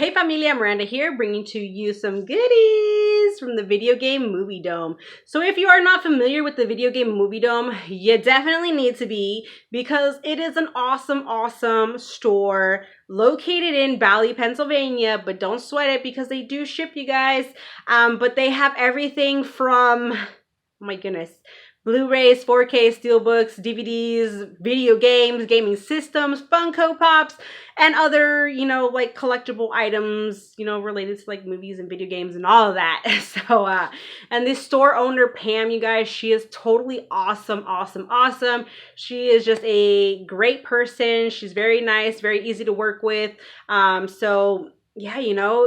Hey familia, Miranda here, bringing to you some goodies from the Video Game Movie Dome. So if you are not familiar with the Video Game Movie Dome, you definitely need to be, because it is an awesome store located in Bally, Pennsylvania, but don't sweat it because they do ship, you guys. But they have everything from, oh my goodness, Blu-rays, 4K, steelbooks, DVDs, video games, gaming systems, Funko Pops, and other, like collectible items, related to like movies and video games and all of that. So, and this store owner, Pam, you guys, she is totally awesome. She is just a great person. She's very nice, very easy to work with. So yeah,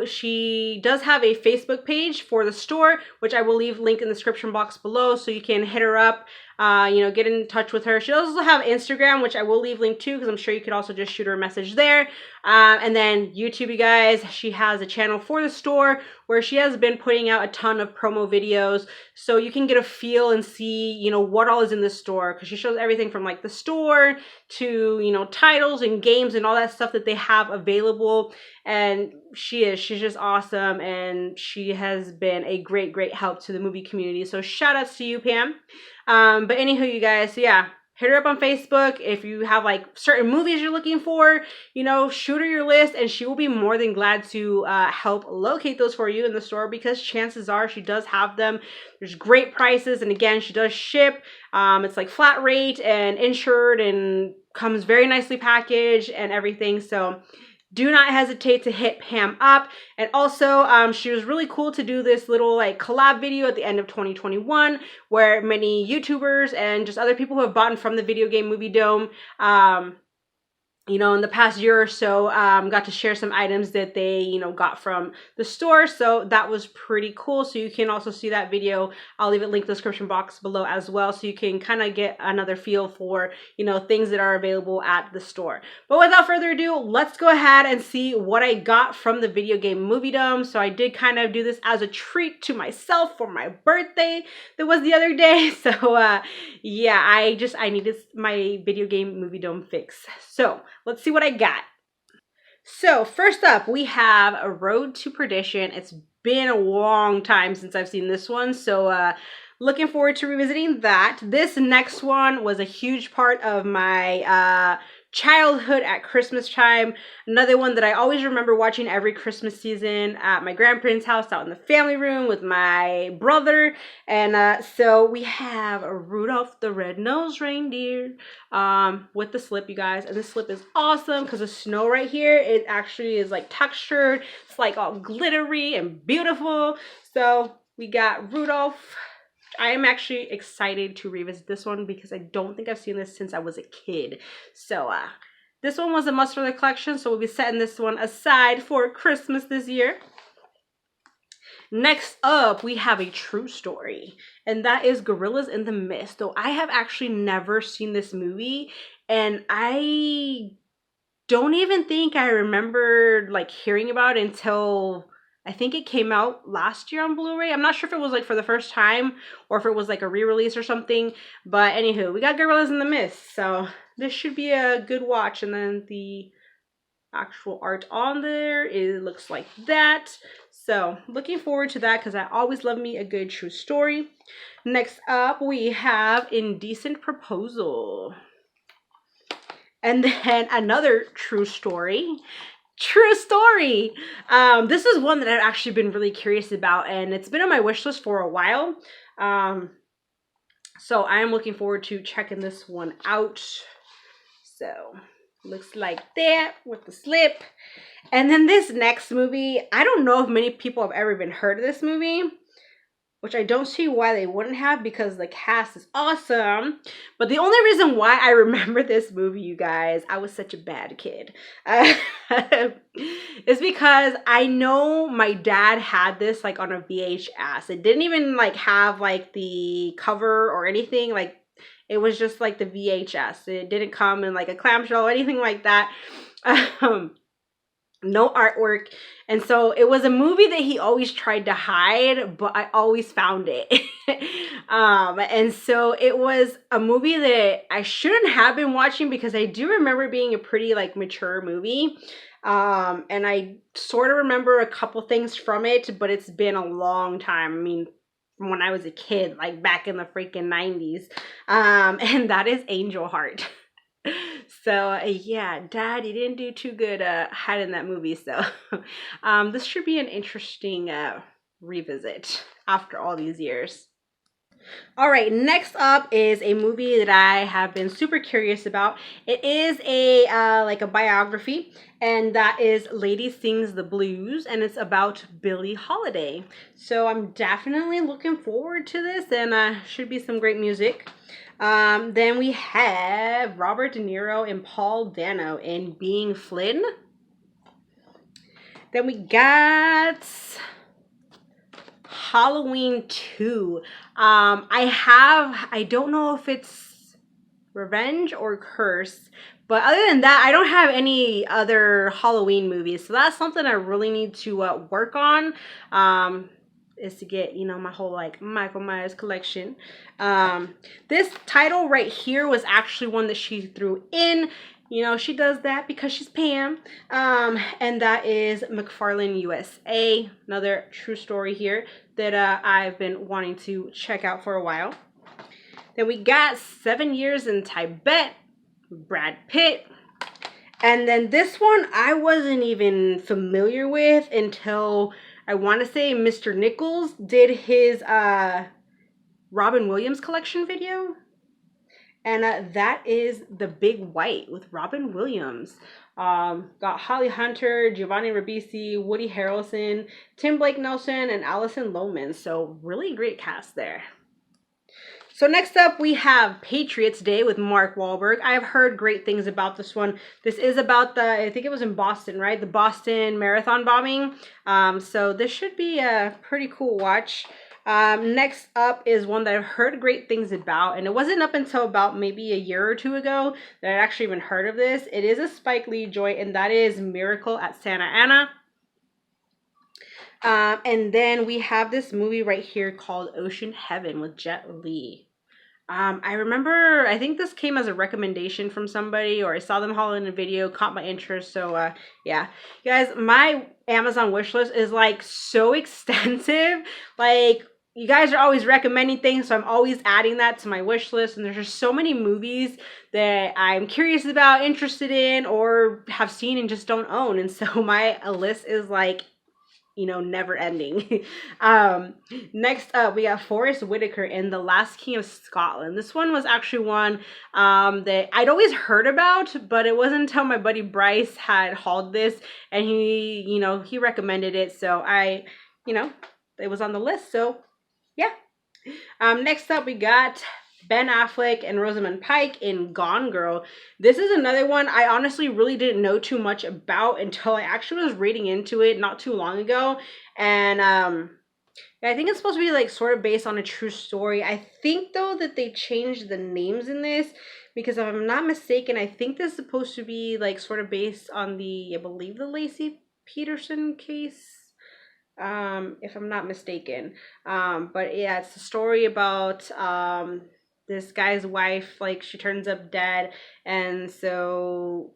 she does have a Facebook page for the store, which I will leave link in the description box below, so you can hit her up, get in touch with her. She does also have Instagram, which I will leave link to, because I'm sure you could also just shoot her a message there. And then YouTube, you guys, she has a channel for the store where she has been putting out a ton of promo videos, so you can get a feel and see, what all is in the store, because she shows everything from like the store to, titles and games and all that stuff that they have available. And she's just awesome, and she has been a great help to the movie community. So shout outs to you, Pam. But anywho, you guys, so yeah, hit her up on Facebook. If you have like certain movies you're looking for, shoot her your list, and she will be more than glad to help locate those for you in the store, because chances are she does have them. There's great prices, and again, she does ship. It's like flat rate and insured, and comes very nicely packaged and everything. So do not hesitate to hit Pam up. And also, she was really cool to do this little like collab video at the end of 2021, where many YouTubers and just other people who have bought from the Video Game Movie Dome, in the past year or so, got to share some items that they, got from the store. So that was pretty cool. So you can also see that video. I'll leave it linked in the description box below as well, so you can kind of get another feel for, things that are available at the store. But without further ado, let's go ahead and see what I got from the Video Game Movie Dome. So I did kind of do this as a treat to myself for my birthday that was the other day. So yeah, I needed my Video Game Movie Dome fix. So let's see what I got. So first up, we have A Road to Perdition. It's been a long time since I've seen this one, so looking forward to revisiting that. This next one was a huge part of my childhood at Christmas time. Another one that I always remember watching every Christmas season at my grandparents' house out in the family room with my brother. And so we have Rudolph the Red-Nosed Reindeer with the slip, you guys. And the slip is awesome because the snow right here, it actually is like textured. It's like all glittery and beautiful. So we got Rudolph. I am actually excited to revisit this one because I don't think I've seen this since I was a kid. So this one was a must for the collection, so we'll be setting this one aside for Christmas this year. Next up, we have a true story, and that is Gorillas in the Mist. So I have actually never seen this movie, and I don't even think I remember like hearing about it until I think it came out last year on Blu-ray. I'm not sure if it was like for the first time or if it was like a re-release or something. But anywho, we got Gorillas in the Mist. So this should be a good watch. And then the actual art on there, it looks like that. So looking forward to that because I always love me a good true story. Next up, we have Indecent Proposal. And then another true story. True story. This is one that I've actually been really curious about, and it's been on my wish list for a while. So I am looking forward to checking this one out. So looks like that with the slip. And then this next movie, I don't know if many people have ever even heard of this movie, which I don't see why they wouldn't have, because the cast is awesome. But the only reason why I remember this movie, you guys, I was such a bad kid, is because I know my dad had this like on a VHS. It didn't even like have like the cover or anything. Like it was just like the VHS. It didn't come in like a clamshell or anything like that. no artwork. And so it was a movie that he always tried to hide, but I always found it. And so it was a movie that I shouldn't have been watching, because I do remember being a pretty like mature movie. And I sort of remember a couple things from it, but it's been a long time. I mean, from when I was a kid, like back in the freaking 90s. And that is Angel Heart. So yeah, Dad, you didn't do too good hiding that movie. So this should be an interesting revisit after all these years. All right, next up is a movie that I have been super curious about. It is a like a biography, and that is Lady Sings the Blues, and it's about Billie Holiday. So I'm definitely looking forward to this, and should be some great music. Then we have Robert De Niro and Paul Dano in Being Flynn. Then we got Halloween 2. I don't know if it's Revenge or Curse, but other than that, I don't have any other Halloween movies. So that's something I really need to work on. Is to get, you know, my whole like Michael Myers collection. This title right here was actually one that she threw in. You know, she does that because she's Pam. And that is McFarlane USA. Another true story here that I've been wanting to check out for a while. Then we got 7 Years in Tibet, Brad Pitt. And then this one I wasn't even familiar with until I want to say Mr. Nickles did his Robin Williams collection video. And that is The Big White with Robin Williams. Got Holly Hunter, Giovanni Ribisi, Woody Harrelson, Tim Blake Nelson, and Allison Lohman. So really great cast there. So next up, we have Patriots Day with Mark Wahlberg. I've heard great things about this one. This is about I think it was in Boston, right? The Boston Marathon bombing. So this should be a pretty cool watch. Next up is one that I've heard great things about, and it wasn't up until about maybe a year or two ago that I'd actually even heard of this. It is a Spike Lee joint, and that is Miracle at Santa Ana. And then we have this movie right here called Ocean Heaven with Jet Li. I remember, I think this came as a recommendation from somebody, or I saw them haul in a video, caught my interest. So yeah, you guys, my Amazon wish list is like so extensive. Like, you guys are always recommending things, so I'm always adding that to my wish list. And there's just so many movies that I'm curious about, interested in, or have seen and just don't own. And so my list is like, you know, never ending. Next up, we got Forrest Whitaker in The Last King of Scotland. This one was actually one that I'd always heard about, but it wasn't until my buddy Bryce had hauled this, and he, you know, he recommended it. So you know, it was on the list. So yeah. Next up, we got Ben Affleck and Rosamund Pike in Gone Girl. This is another one I honestly really didn't know too much about until I actually was reading into it not too long ago. And I think it's supposed to be like sort of based on a true story. I think though that they changed the names in this, because if I'm not mistaken, I think this is supposed to be like sort of based on I believe the Lacey Peterson case. If I'm not mistaken. But yeah, it's a story about this guy's wife, like she turns up dead, and so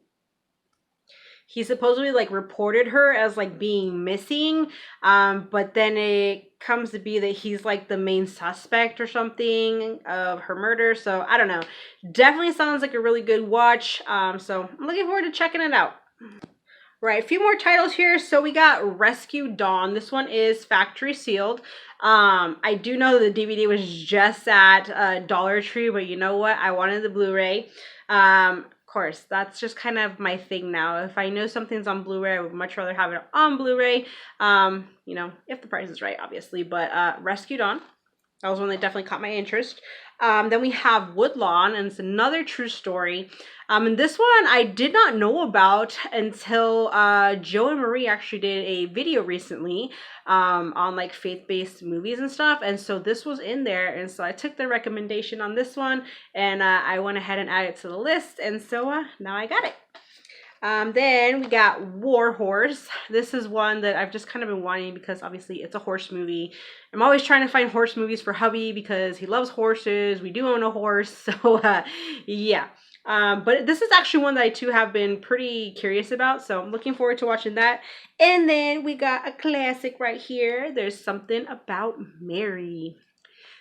he supposedly like reported her as like being missing, but then it comes to be that he's like the main suspect or something of her murder. So I don't know, definitely sounds like a really good watch. So I'm looking forward to checking it out. Right, a few more titles here. So we got Rescue Dawn. This one is factory sealed. I do know that the DVD was just at Dollar Tree, but you know what? I wanted the Blu-ray. Of course, that's just kind of my thing now. If I know something's on Blu-ray, I would much rather have it on Blu-ray. You know, if the price is right, obviously. But Rescue Dawn, that was one that definitely caught my interest. Then we have Woodlawn, and it's another true story. And this one I did not know about until Joe and Marie actually did a video recently on like faith-based movies and stuff. And so this was in there. And so I took their recommendation on this one, and I went ahead and added it to the list. And so now I got it. Then we got Warhorse. This is one that I've just kind of been wanting because obviously it's a horse movie. I'm always trying to find horse movies for hubby because he loves horses. We do own a horse. So yeah. But this is actually one that I too have been pretty curious about. So I'm looking forward to watching that. And then we got a classic right here. There's Something About Mary.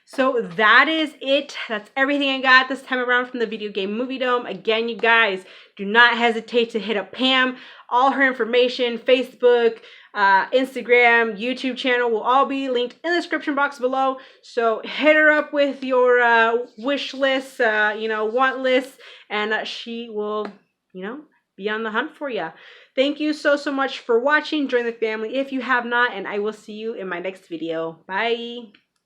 So that is it. That's everything I got this time around from the Video Game Movie Dome. Again, you guys, do not hesitate to hit up Pam. All her information, Facebook, Instagram, YouTube channel will all be linked in the description box below. So hit her up with your wish list, want list, and she will, be on the hunt for you. Thank you so much for watching. Join the family if you have not, and I will see you in my next video. Bye.